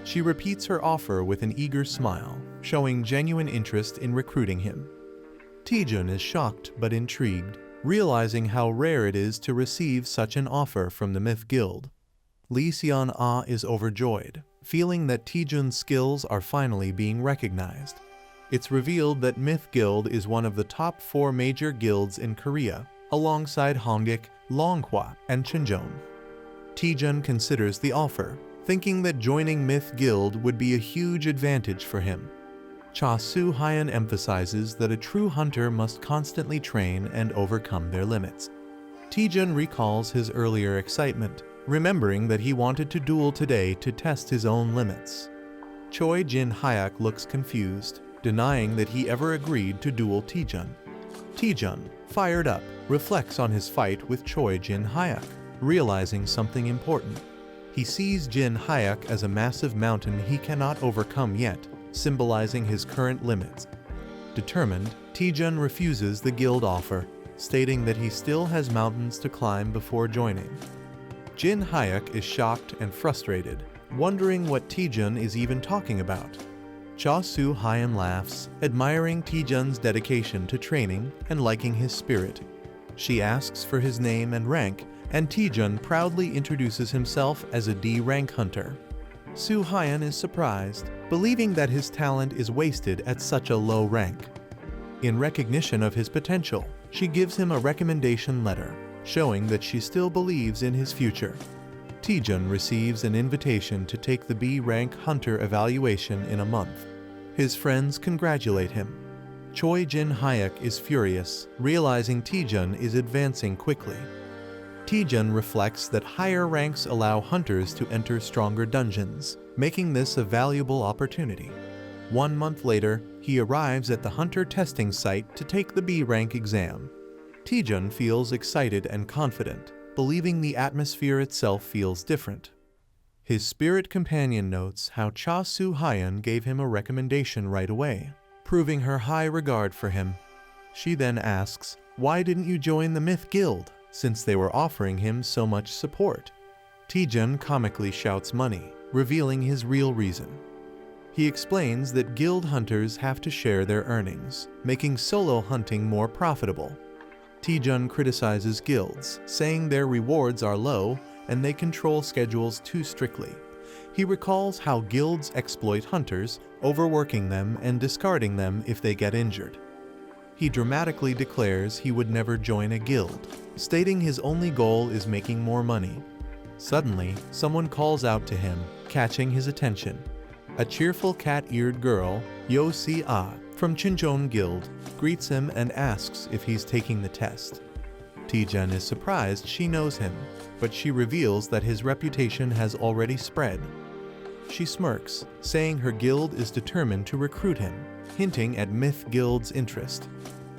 She repeats her offer with an eager smile, showing genuine interest in recruiting him. Taejun is shocked but intrigued, realizing how rare it is to receive such an offer from the Myth Guild. Lee Seon-ah is overjoyed, feeling that Taejun's skills are finally being recognized. It's revealed that Myth Guild is one of the top 4 major guilds in Korea, alongside Hongik, Longhwa, and Chinjeon. Taejun considers the offer, thinking that joining Myth Guild would be a huge advantage for him. Cha Soo-hyun emphasizes that a true hunter must constantly train and overcome their limits. Taejun recalls his earlier excitement, remembering that he wanted to duel today to test his own limits. Choi Jin-hyuk looks confused, denying that he ever agreed to duel Taejun. Taejun, fired up, reflects on his fight with Choi Jin-hyuk, realizing something important. He sees Jin-hyuk as a massive mountain he cannot overcome yet, symbolizing his current limits. Determined, Taejun refuses the guild offer, stating that he still has mountains to climb before joining. Jin-hyuk is shocked and frustrated, wondering what Taejun is even talking about. Cha Soo-hyun laughs, admiring Taejun's dedication to training and liking his spirit. She asks for his name and rank, and Taejun proudly introduces himself as a D-rank hunter. Soo-hyun is surprised, believing that his talent is wasted at such a low rank. In recognition of his potential, she gives him a recommendation letter, showing that she still believes in his future. Taejun receives an invitation to take the B-rank hunter evaluation in a month. His friends congratulate him. Choi Jin-hyuk is furious, realizing Taejun is advancing quickly. Taejun reflects that higher ranks allow hunters to enter stronger dungeons, making this a valuable opportunity. 1 month later, he arrives at the hunter testing site to take the B-rank exam. Taejun feels excited and confident, believing the atmosphere itself feels different. His spirit companion notes how Cha Soo-hyun gave him a recommendation right away, proving her high regard for him. She then asks, "Why didn't you join the Myth Guild, since they were offering him so much support?" Taejun comically shouts money, revealing his real reason. He explains that guild hunters have to share their earnings, making solo hunting more profitable. Taejun criticizes guilds, saying their rewards are low and they control schedules too strictly. He recalls how guilds exploit hunters, overworking them and discarding them if they get injured. He dramatically declares he would never join a guild, stating his only goal is making more money. Suddenly, someone calls out to him, catching his attention. A cheerful cat-eared girl, Yo Si-ah, from Chincheon Guild, greets him and asks if he's taking the test. Taejun is surprised she knows him, but she reveals that his reputation has already spread. She smirks, saying her guild is determined to recruit him, hinting at Myth Guild's interest.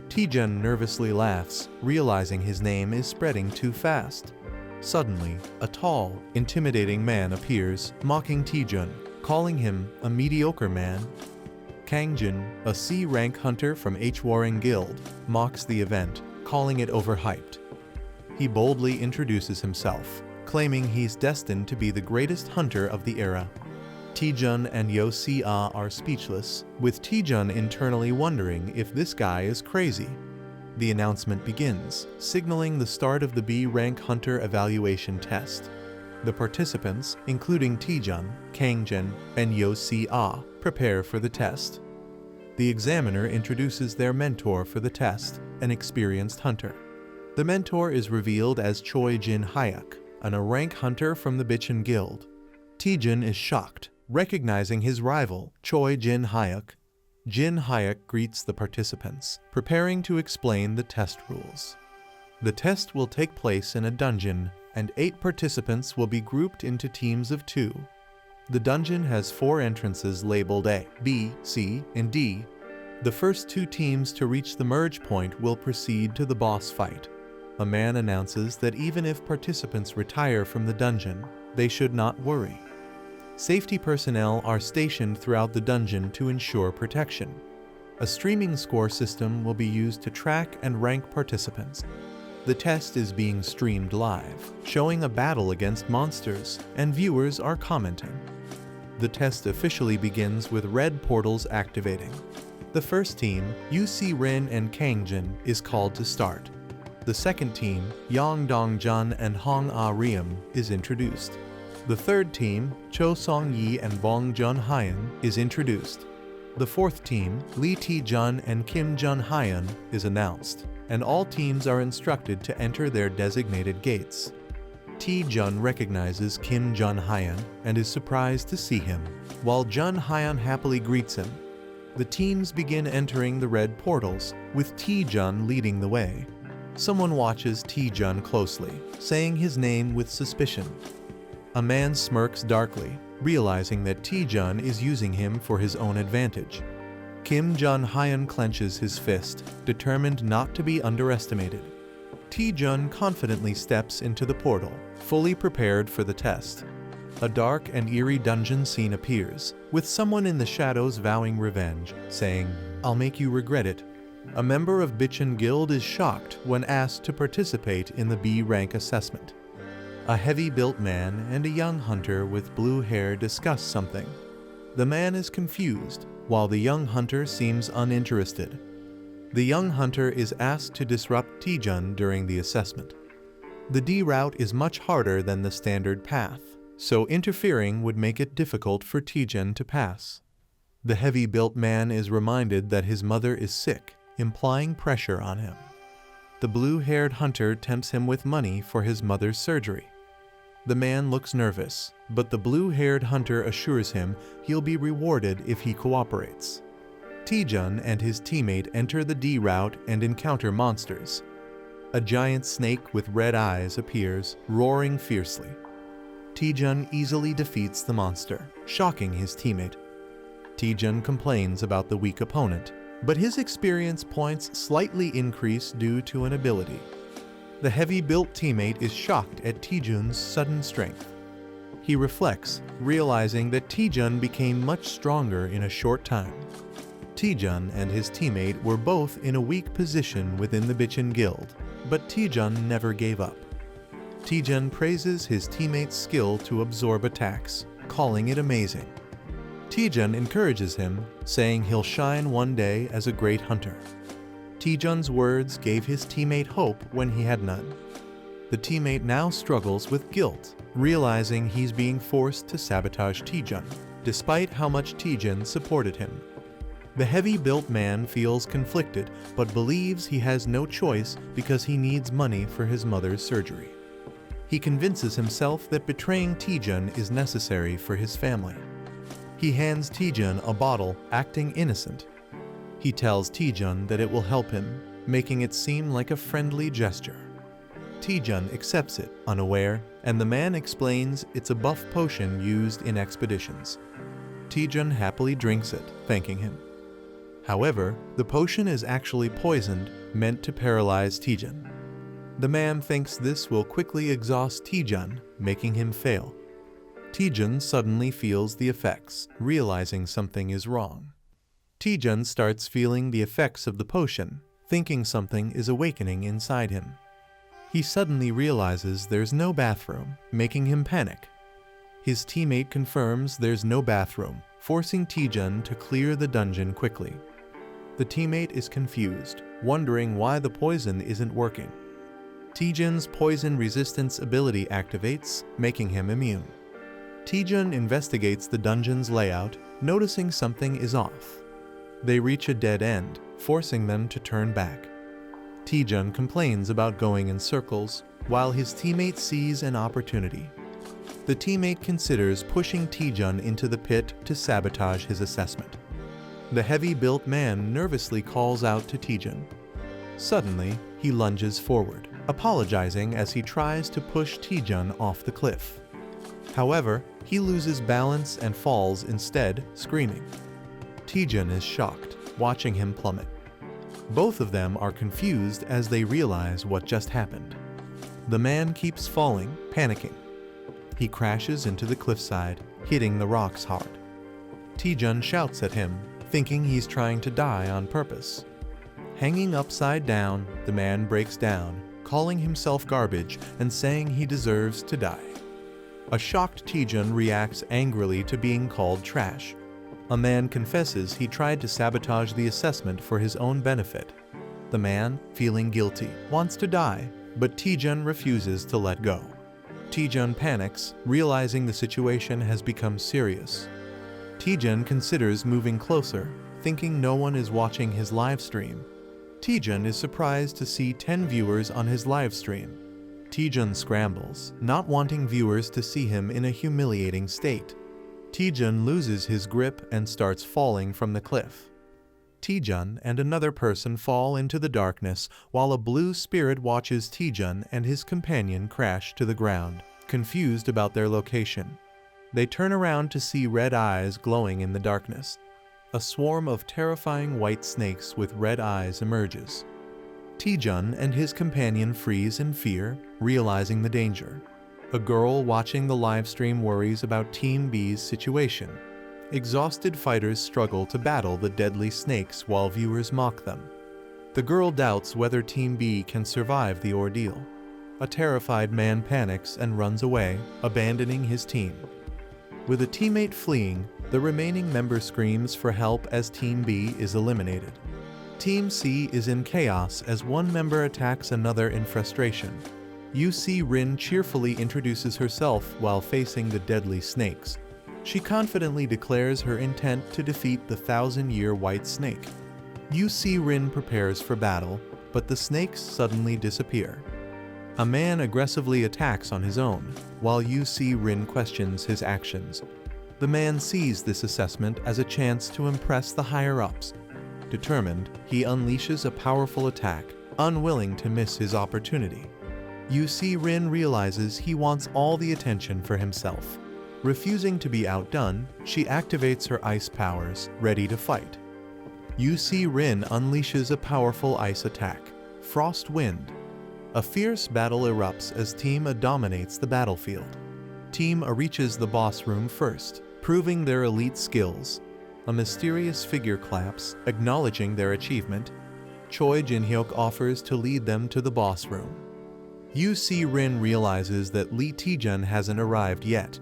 Taejun nervously laughs, realizing his name is spreading too fast. Suddenly, a tall, intimidating man appears, mocking Taejun, calling him a mediocre man. Kangjin, a C-rank hunter from H-Warring Guild, mocks the event, calling it overhyped. He boldly introduces himself, claiming he's destined to be the greatest hunter of the era. Taejun and Yo Si-ah are speechless, with Taejun internally wondering if this guy is crazy. The announcement begins, signaling the start of the B-rank hunter evaluation test. The participants, including Taejun, Kangjin, and Yo Si-ah, prepare for the test. The examiner introduces their mentor for the test, an experienced hunter. The mentor is revealed as Choi Jin-hyuk, an A-rank hunter from the Bichon Guild. Taejun is shocked, recognizing his rival, Choi Jin-hyuk. Jin-hyuk greets the participants, preparing to explain the test rules. The test will take place in a dungeon, and 8 participants will be grouped into teams of 2. The dungeon has 4 entrances labeled A, B, C, and D. The first 2 teams to reach the merge point will proceed to the boss fight. A man announces that even if participants retire from the dungeon, they should not worry. Safety personnel are stationed throughout the dungeon to ensure protection. A streaming score system will be used to track and rank participants. The test is being streamed live, showing a battle against monsters, and viewers are commenting. The test officially begins with red portals activating. The first team, Yu Si-rin and Kangjin, is called to start. The second team, Yang Dong-jun and Hong Ah-ryeom, is introduced. The third team, Cho Song-yi and Bong Jun-hyun, is introduced. The fourth team, Lee Tae-jun and Kim Jun-hyun, is announced, and all teams are instructed to enter their designated gates. Tae-jun recognizes Kim Jun-hyun and is surprised to see him, while Jun-hyun happily greets him. The teams begin entering the red portals, with Tae-jun leading the way. Someone watches Tae-jun closely, saying his name with suspicion. A man smirks darkly, realizing that Taejun is using him for his own advantage. Kim Jun-hyun clenches his fist, determined not to be underestimated. Taejun confidently steps into the portal, fully prepared for the test. A dark and eerie dungeon scene appears, with someone in the shadows vowing revenge, saying, "I'll make you regret it." A member of Bitchin Guild is shocked when asked to participate in the B rank assessment. A heavy-built man and a young hunter with blue hair discuss something. The man is confused, while the young hunter seems uninterested. The young hunter is asked to disrupt Taejun during the assessment. The D route is much harder than the standard path, so interfering would make it difficult for Taejun to pass. The heavy-built man is reminded that his mother is sick, implying pressure on him. The blue-haired hunter tempts him with money for his mother's surgery. The man looks nervous, but the blue-haired hunter assures him he'll be rewarded if he cooperates. Taejun and his teammate enter the D route and encounter monsters. A giant snake with red eyes appears, roaring fiercely. Taejun easily defeats the monster, shocking his teammate. Taejun complains about the weak opponent, but his experience points slightly increase due to an ability. The heavy-built teammate is shocked at Taejun's sudden strength. He reflects, realizing that Taejun became much stronger in a short time. Taejun and his teammate were both in a weak position within the Bitchin Guild, but Taejun never gave up. Taejun praises his teammate's skill to absorb attacks, calling it amazing. Taejun encourages him, saying he'll shine one day as a great hunter. Taejun's words gave his teammate hope when he had none. The teammate now struggles with guilt, realizing he's being forced to sabotage Taejun, despite how much Taejun supported him. The heavy-built man feels conflicted, but believes he has no choice because he needs money for his mother's surgery. He convinces himself that betraying Taejun is necessary for his family. He hands Taejun a bottle, acting innocent. He tells Taejun that it will help him, making it seem like a friendly gesture. Taejun accepts it, unaware, and the man explains it's a buff potion used in expeditions. Taejun happily drinks it, thanking him. However, the potion is actually poisoned, meant to paralyze Taejun. The man thinks this will quickly exhaust Taejun, making him fail. Taejun suddenly feels the effects, realizing something is wrong. Taejun starts feeling the effects of the potion, thinking something is awakening inside him. He suddenly realizes there's no bathroom, making him panic. His teammate confirms there's no bathroom, forcing Taejun to clear the dungeon quickly. The teammate is confused, wondering why the poison isn't working. Taejun's poison resistance ability activates, making him immune. Taejun investigates the dungeon's layout, noticing something is off. They reach a dead end, forcing them to turn back. Taejun complains about going in circles, while his teammate sees an opportunity. The teammate considers pushing Taejun into the pit to sabotage his assessment. The heavy-built man nervously calls out to Taejun. Suddenly, he lunges forward, apologizing as he tries to push Taejun off the cliff. However, he loses balance and falls instead, screaming. Taejun is shocked, watching him plummet. Both of them are confused as they realize what just happened. The man keeps falling, panicking. He crashes into the cliffside, hitting the rocks hard. Taejun shouts at him, thinking he's trying to die on purpose. Hanging upside down, the man breaks down, calling himself garbage and saying he deserves to die. A shocked Taejun reacts angrily to being called trash. A man confesses he tried to sabotage the assessment for his own benefit. The man, feeling guilty, wants to die, but Taejun refuses to let go. Taejun panics, realizing the situation has become serious. Taejun considers moving closer, thinking no one is watching his live stream. Taejun is surprised to see 10 viewers on his live stream. Taejun scrambles, not wanting viewers to see him in a humiliating state. Taejun loses his grip and starts falling from the cliff. Taejun and another person fall into the darkness while a blue spirit watches Taejun and his companion crash to the ground. confused about their location. They turn around to see red eyes glowing in the darkness. A swarm of terrifying white snakes with red eyes emerges. Taejun and his companion freeze in fear, realizing the danger. A girl watching the livestream worries about Team B's situation. Exhausted fighters struggle to battle the deadly snakes while viewers mock them. The girl doubts whether Team B can survive the ordeal. A terrified man panics and runs away, abandoning his team. With a teammate fleeing, the remaining member screams for help as Team B is eliminated. Team C is in chaos as one member attacks another in frustration. UC Rin cheerfully introduces herself while facing the deadly snakes. She confidently declares her intent to defeat the 1,000-year white snake. UC Rin prepares for battle, but the snakes suddenly disappear. A man aggressively attacks on his own, while UC Rin questions his actions. The man sees this assessment as a chance to impress the higher-ups. Determined, he unleashes a powerful attack, unwilling to miss his opportunity. UC Rin realizes he wants all the attention for himself. Refusing to be outdone, she activates her ice powers, ready to fight. UC Rin unleashes a powerful ice attack, Frost Wind. A fierce battle erupts as Team A dominates the battlefield. Team A reaches the boss room first, proving their elite skills. A mysterious figure claps, acknowledging their achievement. Choi Jin-hyuk offers to lead them to the boss room. UC Rin realizes that Lee Taejun hasn't arrived yet.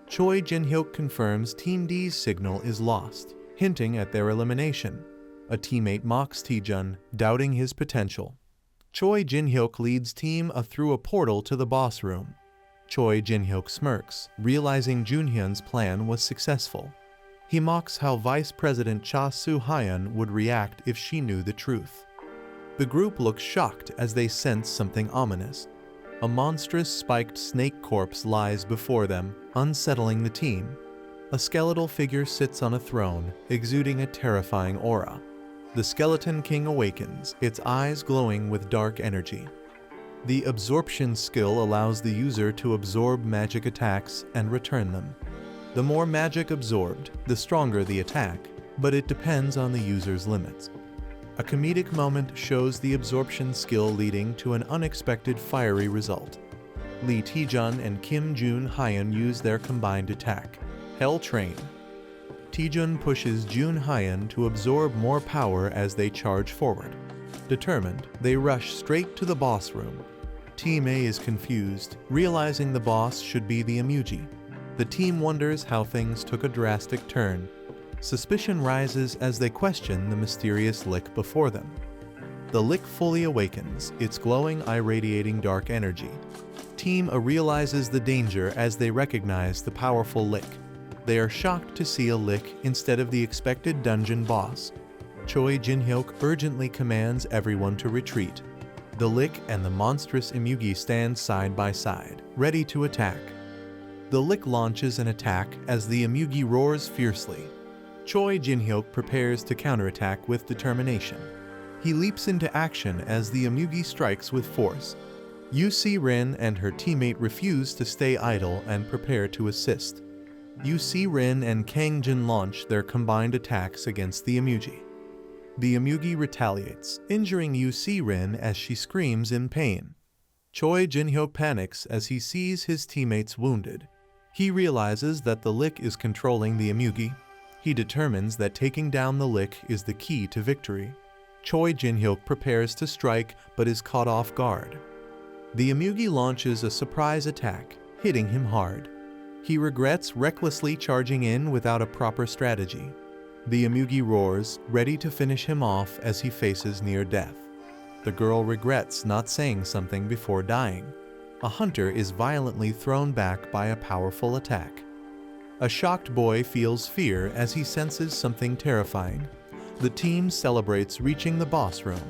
Choi Jin-hyuk confirms Team D's signal is lost, hinting at their elimination. A teammate mocks Taejun, doubting his potential. Choi Jin-hyuk leads Team A through a portal to the boss room. Choi Jin-hyuk smirks, realizing Junhyun's plan was successful. He mocks how Vice President Cha Soo-hyun would react if she knew the truth. The group looks shocked as they sense something ominous. A monstrous spiked snake corpse lies before them, unsettling the team. A skeletal figure sits on a throne, exuding a terrifying aura. The Skeleton King awakens, its eyes glowing with dark energy. The absorption skill allows the user to absorb magic attacks and return them. The more magic absorbed, the stronger the attack, but it depends on the user's limits. A comedic moment shows the absorption skill leading to an unexpected fiery result. Lee Taejun and Kim Jun-hyun use their combined attack, Hell Train. Taejun pushes Jun-hyun to absorb more power as they charge forward. Determined, they rush straight to the boss room. Team A is confused, realizing the boss should be the Emuji. The team wonders how things took a drastic turn. Suspicion rises as they question the mysterious lick before them. The lick fully awakens, its glowing eye radiating dark energy. Team A realizes the danger as they recognize the powerful lick. They are shocked to see a lick instead of the expected dungeon boss. Choi Jin-hyuk urgently commands everyone to retreat. The lick and the monstrous Emugi stand side by side, ready to attack. The lick launches an attack as the Emugi roars fiercely. Choi Jin-hyuk prepares to counterattack with determination. He leaps into action as the Emugi strikes with force. UC Rin and her teammate refuse to stay idle and prepare to assist. UC Rin and Kang Jin launch their combined attacks against the Emugi. The Emugi retaliates, injuring UC Rin as she screams in pain. Choi Jin-hyuk panics as he sees his teammates wounded. He realizes that the lick is controlling the Emugi. He determines that taking down the lick is the key to victory. Choi Jin-hyuk prepares to strike but is caught off guard. The Emugi launches a surprise attack, hitting him hard. He regrets recklessly charging in without a proper strategy. The Emugi roars, ready to finish him off as he faces near death. The girl regrets not saying something before dying. A hunter is violently thrown back by a powerful attack. A shocked boy feels fear as he senses something terrifying. The team celebrates reaching the boss room.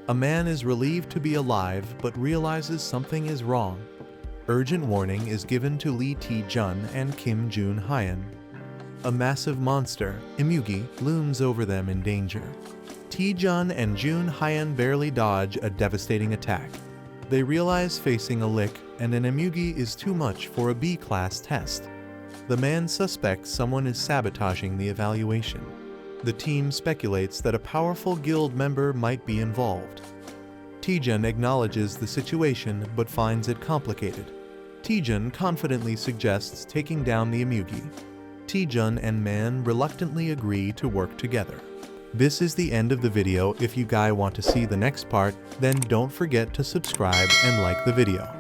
A man is relieved to be alive but realizes something is wrong. Urgent warning is given to Lee Taejun and Kim Jun-hyun. A massive monster, Emugi, looms over them in danger. Taejun and Jun-hyun barely dodge a devastating attack. They realize facing a lick and an emugi is too much for a B-class test. The man suspects someone is sabotaging the evaluation. The team speculates that a powerful guild member might be involved. Taejun acknowledges the situation but finds it complicated. Taejun confidently suggests taking down the emugi. Taejun and Man reluctantly agree to work together. This is the end of the video. If you guys want to see the next part, then don't forget to subscribe and like the video.